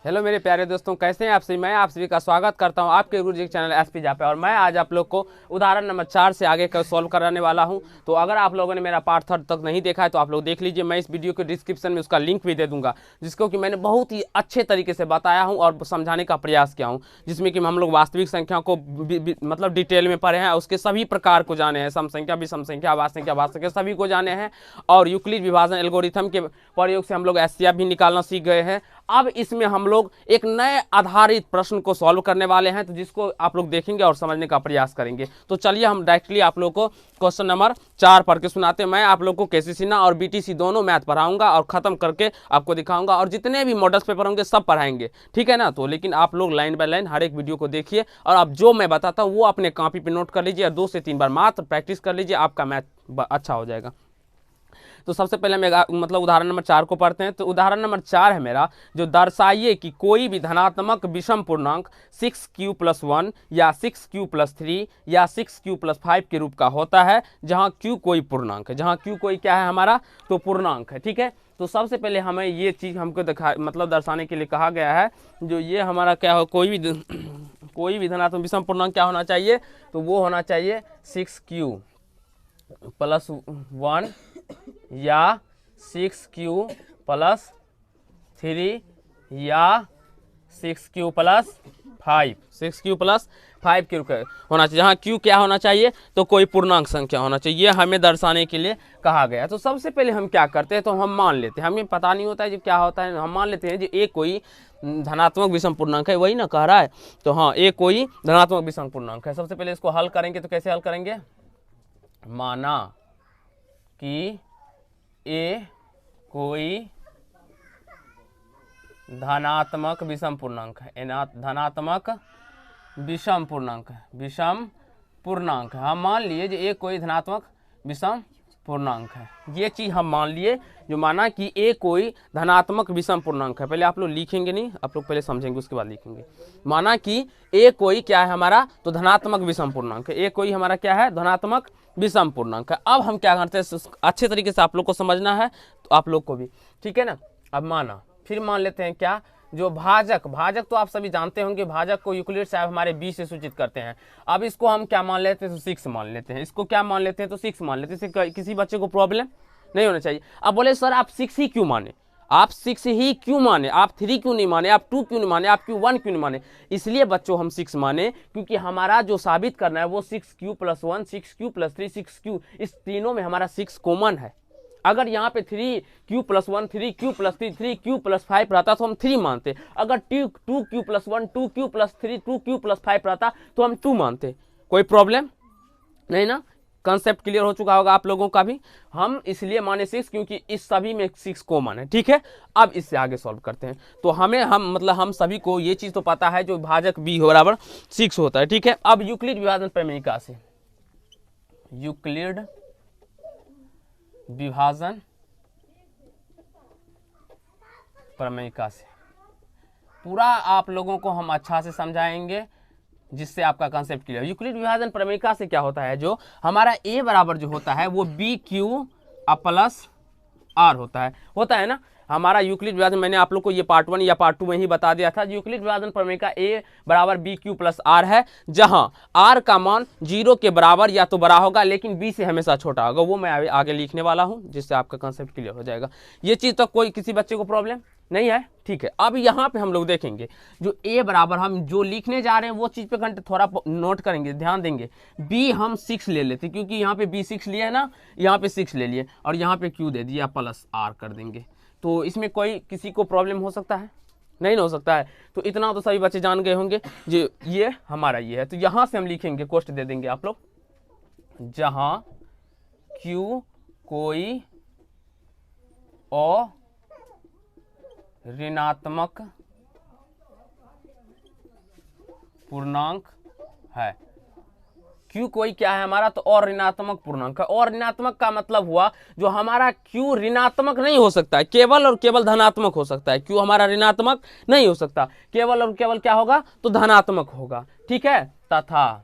Hello मेरे प्यारे दोस्तों, कैसे हैं आप सभी। मैं आप सभी का स्वागत करता हूं आपके गुरुजी के चैनल एसपी जा पे। और मैं आज आप लोग को उदाहरण नंबर 4 से आगे का सॉल्व कराने वाला हूं। तो अगर आप लोगों ने मेरा पार्ट 3 तक नहीं देखा है तो आप लोग देख लीजिए। मैं इस वीडियो के डिस्क्रिप्शन में उसका लिंक भी दे दूंगा, जिसको कि मैंने बहुत ही अच्छे तरीके से बताया हूँ और समझाने का प्रयास किया हूँ, जिसमें कि हम लोग वास्तविक संख्या को मतलब डिटेल में पढ़े हैं, उसके सभी प्रकार को जाने हैं। सम संख्या, विषम संख्या, भाज्य संख्या, भाज्य संख्या सभी को जाने हैं। और यूक्लिड विभाजन एल्गोरिथम के प्रयोग से हम लोग एचसीएफ भी निकालना सीख गए हैं। अब इसमें हम लोग एक नए आधारित प्रश्न को सॉल्व करने वाले हैं, तो जिसको आप लोग देखेंगे और समझने का प्रयास करेंगे। तो चलिए हम डायरेक्टली आप लोग को क्वेश्चन नंबर 4 पढ़ के सुनाते हैं। मैं आप लोग को केसीसी और बीटीसी दोनों मैथ पढ़ाऊंगा और खत्म करके आपको दिखाऊंगा, और जितने भी मॉडल्स पेपर होंगे सब पढ़ाएंगे, ठीक है ना। तो लेकिन आप लोग लाइन बाय लाइन हर एक वीडियो को देखिए, और आप जो मैं बताता हूँ वो अपने कॉपी पे नोट कर लीजिए और 2 से 3 बार मात्र प्रैक्टिस कर लीजिए, आपका मैथ अच्छा हो जाएगा। तो सबसे पहले हम मतलब उदाहरण नंबर 4 को पढ़ते हैं। तो उदाहरण नंबर 4 है मेरा, जो दर्शाइए कि कोई भी धनात्मक विषम पूर्णांक 6q+1 या 6q+3 या 6q+5 के रूप का होता है, जहां q कोई पूर्णांक है। जहां q कोई क्या है हमारा, तो पूर्णांक है, ठीक है। तो सबसे पहले हमें ये चीज़ हमको मतलब दर्शाने के लिए कहा गया है, जो ये हमारा क्या हो, कोई भी धनात्मक विषम पूर्णांक क्या होना चाहिए, तो वो होना चाहिए 6q+1 या 6q+3 या 6q+5 6q+5 के रूप होना चाहिए। जहाँ q क्या होना चाहिए, तो कोई पूर्णांक संख्या होना चाहिए, ये हमें दर्शाने के लिए कहा गया। तो सबसे पहले हम क्या करते हैं, तो हम मान लेते हैं, हमें पता नहीं होता है जो क्या होता है, हम मान लेते हैं जो एक कोई धनात्मक विषम पूर्णांक है, वही ना कह रहा है। तो हाँ, एक कोई धनात्मक विषम पूर्णांक है। सबसे पहले इसको हल करेंगे, तो कैसे हल करेंगे, माना कि ए कोई धनात्मक विषम पूर्णांक है, धनात्मक विषम पूर्णांक है, विषम पूर्णांक है। हम मान लिए जो ए कोई धनात्मक विषम पूर्णांक है, ये चीज हम मान लिए। जो माना कि ए कोई धनात्मक विषम पूर्णांक है, पहले आप लोग लिखेंगे नहीं, आप लोग पहले समझेंगे उसके बाद लिखेंगे। माना कि ए कोई क्या है हमारा, तो धनात्मक विषम पूर्णांक है। ए कोई हमारा क्या है, धनात्मक विषम पूर्णांक है। अब हम क्या करते हैं, अच्छे तरीके से आप लोग को समझना है, तो आप लोग को भी, ठीक है ना। अब माना, फिर मान लेते हैं क्या, जो भाजक तो आप सभी जानते होंगे, भाजक को यूक्लिड साहब हमारे 20 से सूचित करते हैं। अब इसको हम क्या मान लेते हैं, तो 6 मान लेते हैं। इसको क्या मान लेते हैं, तो 6 मान लेते हैं। इससे किसी बच्चे को प्रॉब्लम नहीं होना चाहिए। अब बोले सर आप 6 ही क्यों माने, आप 6 ही क्यों माने, आप 3 क्यों नहीं माने, आप 2 क्यों नहीं माने, आप 1 क्यों नहीं माने। इसलिए बच्चों हम 6 माने, क्योंकि हमारा जो साबित करना है वो 6q+1 6q+3 6q, इस तीनों में हमारा 6 कॉमन है। अगर यहाँ पे 3q+1 3q+3 3q+5 रहता तो हम 3 मानते। अगर 2q+1 2q+3 2q+5 रहता तो हम 2 मानते। कोई प्रॉब्लम नहीं ना। कंसेप्ट क्लियर हो चुका होगा आप लोगों का भी। हम इसलिए माने 6 क्योंकि इस सभी में 6 कॉमन है, ठीक है। अब इससे आगे सॉल्व करते हैं। तो हम सभी को ये चीज तो पता है, जो भाजक b बराबर 6 होता है, ठीक है। अब यूक्लिड विभाजन प्रमेयिका से, यूक्लिड विभाजन प्रमेयिका से पूरा आप लोगों को हम अच्छा से समझाएंगे, जिससे आपका कंसेप्ट क्लियर। यूक्लिड विभाजन प्रमेयिका से क्या होता है, जो हमारा a बराबर जो होता है वो bq+r होता है ना। हमारा यूक्लिड विभाजन, मैंने आप लोग को ये पार्ट 1 या पार्ट 2 में ही बता दिया था। यूक्लिड विभाजन प्रमेयिका a बराबर bq+r है, जहां r का मान 0 के बराबर या तो बड़ा होगा, लेकिन b से हमेशा छोटा होगा। वो मैं आगे लिखने वाला हूं, जिससे आपका कंसेप्ट क्लियर हो जाएगा। ये चीज तो कोई किसी बच्चे को प्रॉब्लम नहीं है, ठीक है। अब यहाँ पे हम लोग देखेंगे, जो a बराबर हम जो लिखने जा रहे हैं वो चीज पे घंटे थोड़ा नोट करेंगे, ध्यान देंगे। b हम 6 ले लेते, क्योंकि यहाँ पे b 6 लिए है ना, यहाँ पे 6 ले लिए, और यहाँ पे q दे दिया, +r कर देंगे। तो इसमें कोई किसी को प्रॉब्लम हो सकता है, नहीं हो सकता है। तो इतना तो सभी बच्चे जान गए होंगे, जो ये हमारा ये है। तो यहाँ से हम लिखेंगे, कोष्ट दे देंगे आप लोग, जहाँ q कोई ऋणात्मक पूर्णांक है। q कोई क्या है हमारा, तो और ऋणात्मक पूर्णांक है। और ऋणात्मक का मतलब हुआ जो हमारा q ऋणात्मक नहीं हो सकता है, केवल और केवल धनात्मक हो सकता है। q हमारा ऋणात्मक नहीं हो सकता, केवल और केवल क्या होगा, तो धनात्मक होगा, ठीक है। तथा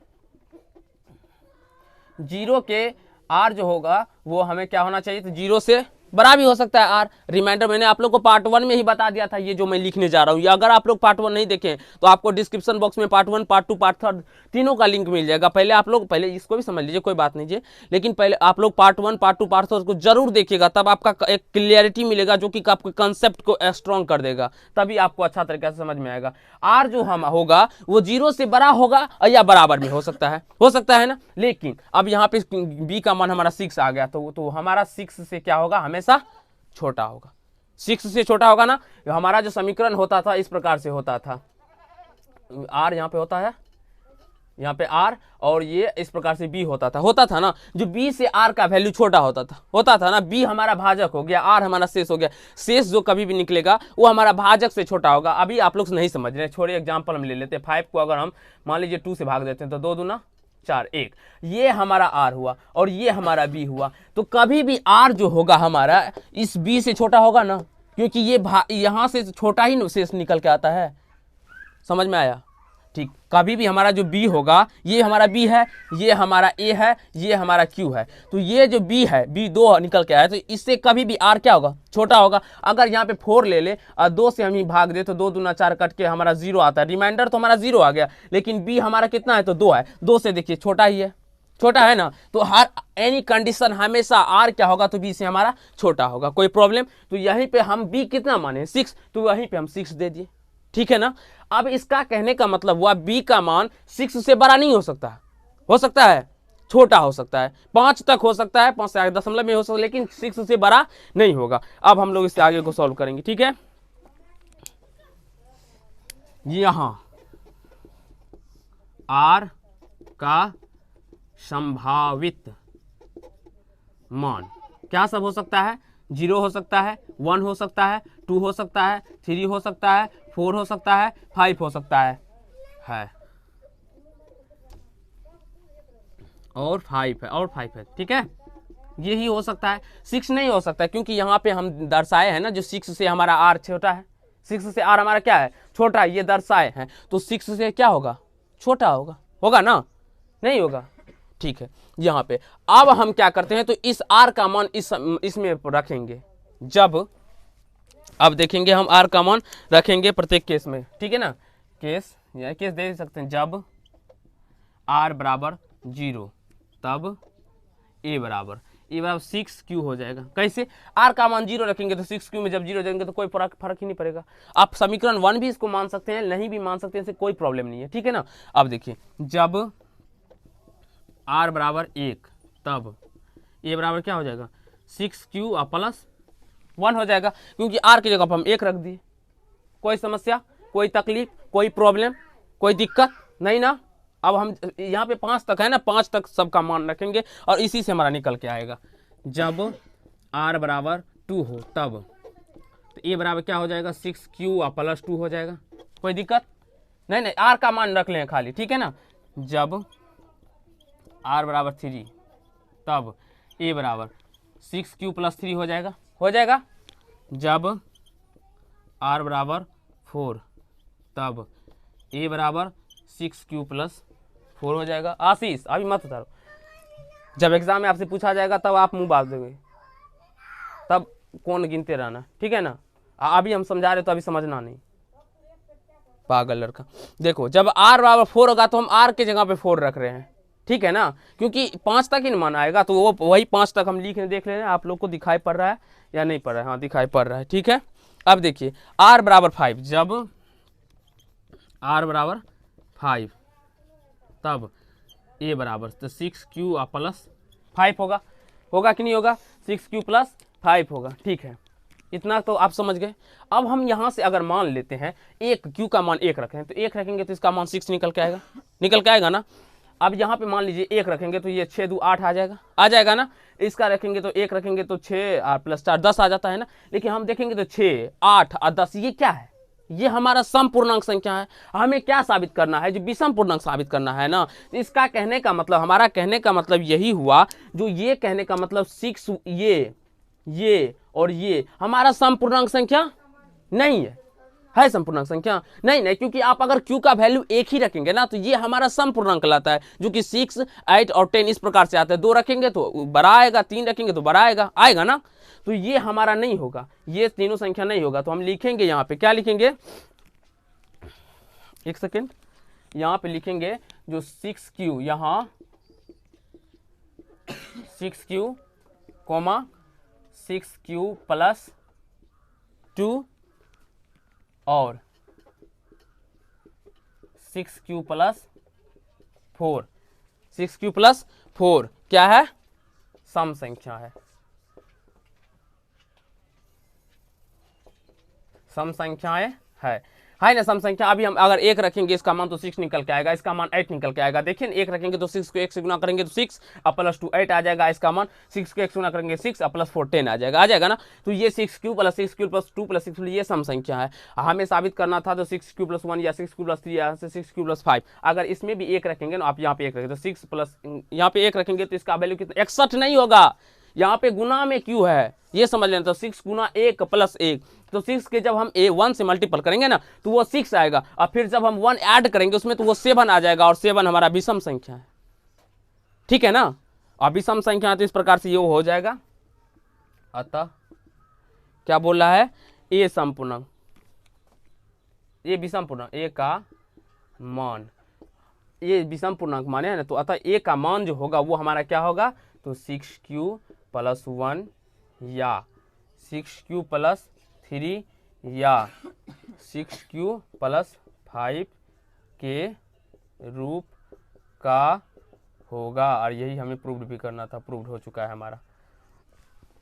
0 के r जो होगा वो हमें क्या होना चाहिए, तो 0 से बड़ा भी हो सकता है आर। रिमाइंडर मैंने आप लोग को पार्ट 1 में ही बता दिया था, ये जो मैं लिखने जा रहा हूँ। अगर आप लोग पार्ट 1 नहीं देखें तो आपको डिस्क्रिप्शन बॉक्स में पार्ट 1, पार्ट 2, पार्ट 3 तीनों का लिंक मिल जाएगा। पहले आप लोग पहले इसको भी समझ लीजिए, कोई बात नहीं जी, लेकिन पहले आप लोग पार्ट 1, पार्ट 2, पार्ट 3 को जरूर देखिएगा, तब आपका एक क्लियरिटी मिलेगा जो कि आपके कंसेप्ट को स्ट्रॉन्ग कर देगा, तभी आपको अच्छा तरीके से समझ में आएगा। आर जो हम होगा वो 0 से बड़ा होगा या बराबर भी हो सकता है ना। लेकिन अब यहाँ पे बी का मान हमारा 6 आ गया, तो हमारा 6 से क्या होगा, हमेशा छोटा होगा। 6 से छोटा होगा ना। हमारा जो समीकरण होता था इस प्रकार से होता था, आर यहाँ पे होता है, यहाँ पे आर, और ये इस प्रकार से बी होता था ना। जो बी से आर का वैल्यू छोटा होता था ना। बी हमारा भाजक हो गया, आर हमारा शेष हो गया। शेष जो कभी भी निकलेगा वो हमारा भाजक से छोटा होगा। अभी आप लोग नहीं समझ रहे, छोड़िए एग्जाम्पल हम ले लेते हैं। 5 को अगर हम मान लीजिए 2 से भाग देते हैं तो 2 दूना 4, 1, ये हमारा आर हुआ और ये हमारा बी हुआ। तो कभी भी आर जो होगा हमारा इस बी से छोटा होगा ना, क्योंकि ये यहाँ से छोटा ही शेष निकल के आता है। समझ में आया? ठीक। कभी भी हमारा जो बी होगा, ये हमारा बी है, ये हमारा ए है, ये हमारा क्यू है, तो ये जो बी है, बी 2 निकल के आया, तो इससे कभी भी आर क्या होगा, छोटा होगा। अगर यहाँ पे 4 ले ले और 2 से हम ही भाग दे तो 2 दूना 4 कट के हमारा 0 आता है। रिमाइंडर तो हमारा 0 आ गया, लेकिन बी हमारा कितना है, तो 2 है। 2 से देखिए छोटा ही है, छोटा है ना। तो हर एनी कंडीशन हमेशा आर क्या होगा, तो बी से हमारा छोटा होगा। कोई प्रॉब्लम? तो यहीं पे हम बी कितना माने, 6, तो वहीं पे हम 6 दे दिए। ठीक है ना। अब इसका कहने का मतलब हुआ बी का मान 6 से बड़ा नहीं हो सकता है, छोटा हो सकता है, 5 तक हो सकता है, 5 से आगे दशमलव में हो सकता है, लेकिन 6 से बड़ा नहीं होगा। अब हम लोग इससे आगे को सॉल्व करेंगे। ठीक है। यहां आर का संभावित मान क्या सब हो सकता है, 0 हो सकता है, 1 हो सकता है, 2 हो सकता है, 3 हो सकता है, 4 हो सकता है, 5 हो सकता है और 5 है। ठीक है, यही हो सकता है। 6 नहीं हो सकता, क्योंकि यहाँ पे हम दर्शाए हैं ना, जो 6 से हमारा आर छोटा है, 6 से आर हमारा क्या है, छोटा है, ये दर्शाए हैं। तो 6 से क्या होगा, छोटा होगा ना, नहीं होगा। ठीक है। यहाँ पे अब हम क्या करते हैं, तो इस आर का मान इसमें रखेंगे। जब अब देखेंगे हम आर का मान रखेंगे प्रत्येक केस में। ठीक है ना। केस दे सकते हैं। जब आर बराबर 0 तब ए बराबर 6 क्यू हो जाएगा। कैसे? आर का मान 0 रखेंगे तो 6 क्यू में जब 0 जाएंगे तो कोई फर्क ही नहीं पड़ेगा। आप समीकरण 1 भी इसको मान सकते हैं, नहीं भी मान सकते हैं, इससे कोई प्रॉब्लम नहीं है। ठीक है ना। अब देखिए, जब आर बराबर 1 तब ए बराबर क्या हो जाएगा, 6Q प्लस 1 हो जाएगा, क्योंकि आर की जगह पर हम 1 रख दिए। कोई समस्या, कोई तकलीफ, कोई प्रॉब्लम, कोई दिक्कत नहीं ना। अब हम यहाँ पे 5 तक है ना, 5 तक सबका मान रखेंगे और इसी से हमारा निकल के आएगा। जब आर बराबर 2 हो तब तो ए बराबर क्या हो जाएगा, 6Q प्लस 2 हो जाएगा। कोई दिक्कत नहीं, आर का मान रख लें खाली। ठीक है ना। जब आर बराबर 3 तब ए बराबर 6Q प्लस 3 हो जाएगा। जब आर बराबर 4 तब ए बराबर 6Q प्लस 4 हो जाएगा। आशीष अभी मत उतारो, जब एग्जाम में आपसे पूछा जाएगा तब आप मुंह बात दोगे, तब कौन गिनते रहना। ठीक है ना। अभी हम समझा रहे तो अभी समझना नहीं, पागल लड़का। देखो, जब आर बराबर 4 होगा तो हम आर के जगह पे 4 रख रहे हैं। ठीक है ना, क्योंकि 5 तक ही मान आएगा, तो वो वही 5 तक हम लिख देख ले रहे हैं। आप लोग को दिखाई पड़ रहा है या नहीं पड़ रहा है? हाँ, दिखाई पड़ रहा है। ठीक है। अब देखिए, आर बराबर 5, जब आर बराबर 5 तब ए बराबर तो 6Q प्लस 5 होगा कि नहीं होगा, 6Q प्लस 5 होगा। ठीक है, इतना तो आप समझ गए। अब हम यहाँ से अगर मान लेते हैं 1 Q का मान 1 रखें, तो 1 रखेंगे तो इसका मान 6 निकल के आएगा ना। अब यहाँ पे मान लीजिए 1 रखेंगे तो ये 6 2 8 आ जाएगा ना। इसका रखेंगे तो 1 रखेंगे तो 6 और प्लस 4 10 आ जाता है ना। लेकिन हम देखेंगे तो 6 8 और 10 ये क्या है, ये हमारा सम पूर्णांक संख्या है। हमें क्या साबित करना है, जो विषम पूर्णांक साबित करना है ना। इसका कहने का मतलब, हमारा कहने का मतलब यही हुआ, जो ये कहने का मतलब 6 ये और ये हमारा सम पूर्णांक संख्या नहीं है। है संपूर्णांक संख्या? नहीं नहीं, क्योंकि आप अगर q का वैल्यू एक ही रखेंगे ना तो ये हमारा समपूर्णांक लाता है, जो कि 6, 8 और 10 इस प्रकार से आता है। 2 रखेंगे तो बड़ा आएगा, 3 रखेंगे तो बड़ा आएगा ना, तो ये हमारा नहीं होगा, ये तीनों संख्या नहीं होगा। तो हम लिखेंगे यहाँ पे, क्या लिखेंगे, एक सेकेंड, यहाँ पे लिखेंगे जो 6q, यहाँ 6q, 6q प्लस 2 और 6q प्लस 4, 6q प्लस 4 क्या है, सम संख्या है, सम संख्याएं है ना, सम संख्या। अभी हम अगर 1 रखेंगे इसका मान तो 6 निकल के आएगा, इसका मान 8 निकल के आएगा। देखिए 1 रखेंगे तो 6 को 1 से गुना करेंगे तो 6 और प्लस 2 8 आ जाएगा, इसका मान 6 को 1 से गुना करेंगे 6 और प्लस 4 10 आ जाएगा ना। तो ये 6q plus 6q plus 2 plus 6 ये सम संख्या है। हमें साबित करना था तो 6q प्लस 1 या 6q प्लस 3 या 6q प्लस 5। अगर इसमें भी 1 रखेंगे ना, आप यहाँ पे 1 रखेंगे तो 6 प्लस यहाँ पे 1 रखेंगे तो इसका वैल्यू कितना, 61 नहीं होगा, यहाँ पे गुना में q है, ये समझ लेना। तो 6 गुना 1 प्लस 1, तो 6 के जब हम 1 से मल्टीपल करेंगे ना तो वो 6 आएगा, और फिर जब हम 1 ऐड करेंगे उसमें तो वो 7 आ जाएगा, और 7 हमारा विषम संख्या है, ठीक है ना। और विषम संख्या तो इस प्रकार से ये हो जाएगा। अतः क्या बोल रहा है, ए समपूर्णांक, ये विषम पूर्णांक, ए का मान, ये विषम पूर्णांक माने है ना, तो अतः ए का मान जो होगा वो हमारा क्या होगा, तो 6q प्लस 1 या 6q प्लस 3 या 6q प्लस 5 के रूप का होगा। और यही हमें प्रूव्ड भी करना था, प्रूव्ड हो चुका है हमारा,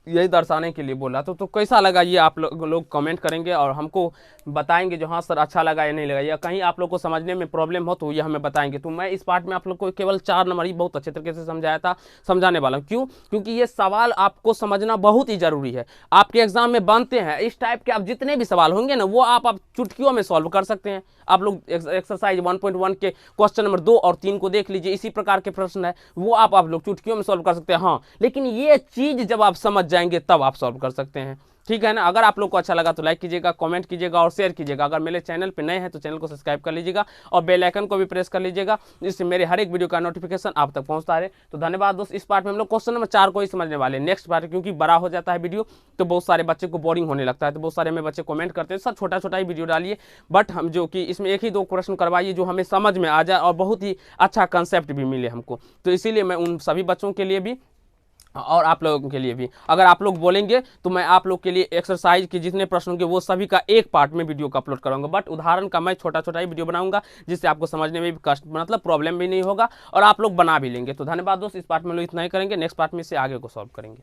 यही दर्शाने के लिए बोला। तो कैसा लगा ये आप लोग कमेंट करेंगे और हमको बताएंगे जो हाँ सर अच्छा लगा या नहीं लगा, या कहीं आप लोग को समझने में प्रॉब्लम हो तो ये हमें बताएंगे। तो मैं इस पार्ट में आप लोग को केवल 4 नंबर ही बहुत अच्छे तरीके से समझाया था, समझाने वाला हूँ। क्यों? क्योंकि ये सवाल आपको समझना बहुत ही ज़रूरी है, आपके एग्जाम में बनते हैं इस टाइप के। आप जितने भी सवाल होंगे ना वो आप चुटकियों में सॉल्व कर सकते हैं। आप लोग एक्सरसाइज 1.1 के क्वेश्चन नंबर 2 और 3 को देख लीजिए, इसी प्रकार के प्रश्न है, वो आप लोग चुटकियों में सॉल्व कर सकते हैं। हाँ, लेकिन ये चीज़ जब आप समझ जाएंगे तब आप सॉल्व कर सकते हैं, ठीक है ना। अगर आप लोग को अच्छा लगा तो लाइक कीजिएगा, कमेंट कीजिएगा और शेयर कीजिएगा। अगर मेरे चैनल पे नए हैं तो चैनल को सब्सक्राइब कर लीजिएगा और बेल आइकन को भी प्रेस कर लीजिएगा, जिससे मेरे हर एक वीडियो का नोटिफिकेशन आप तक पहुंचता रहे। तो धन्यवाद दोस्त। इस पार्ट में हम लोग क्वेश्चन नंबर 4 को ही समझने वाले हैं। नेक्स्ट पार्ट क्योंकि बड़ा हो जाता है वीडियो तो बहुत सारे बच्चे को बोरिंग होने लगता है, तो बहुत सारे में बच्चे कमेंट करते हैं सर छोटा छोटा ही वीडियो डालिए, बट हम जो कि इसमें 1 ही 2 प्रश्न करवाइए जो हमें समझ में आ जाए और बहुत ही अच्छा कंसेप्ट भी मिले हमको। तो इसीलिए मैं उन सभी बच्चों के लिए भी और आप लोगों के लिए भी, अगर आप लोग बोलेंगे तो मैं आप लोग के लिए एक्सरसाइज के जितने प्रश्न होंगे वो सभी का एक पार्ट में वीडियो का अपलोड करूंगा, बट उदाहरण का मैं छोटा छोटा ही वीडियो बनाऊंगा, जिससे आपको समझने में भी कष्ट मतलब प्रॉब्लम भी नहीं होगा और आप लोग बना भी लेंगे। तो धन्यवाद दोस्त। इस पार्ट में लोग इतना ही करेंगे, नेक्स्ट पार्ट में से आगे को सॉल्व करेंगे।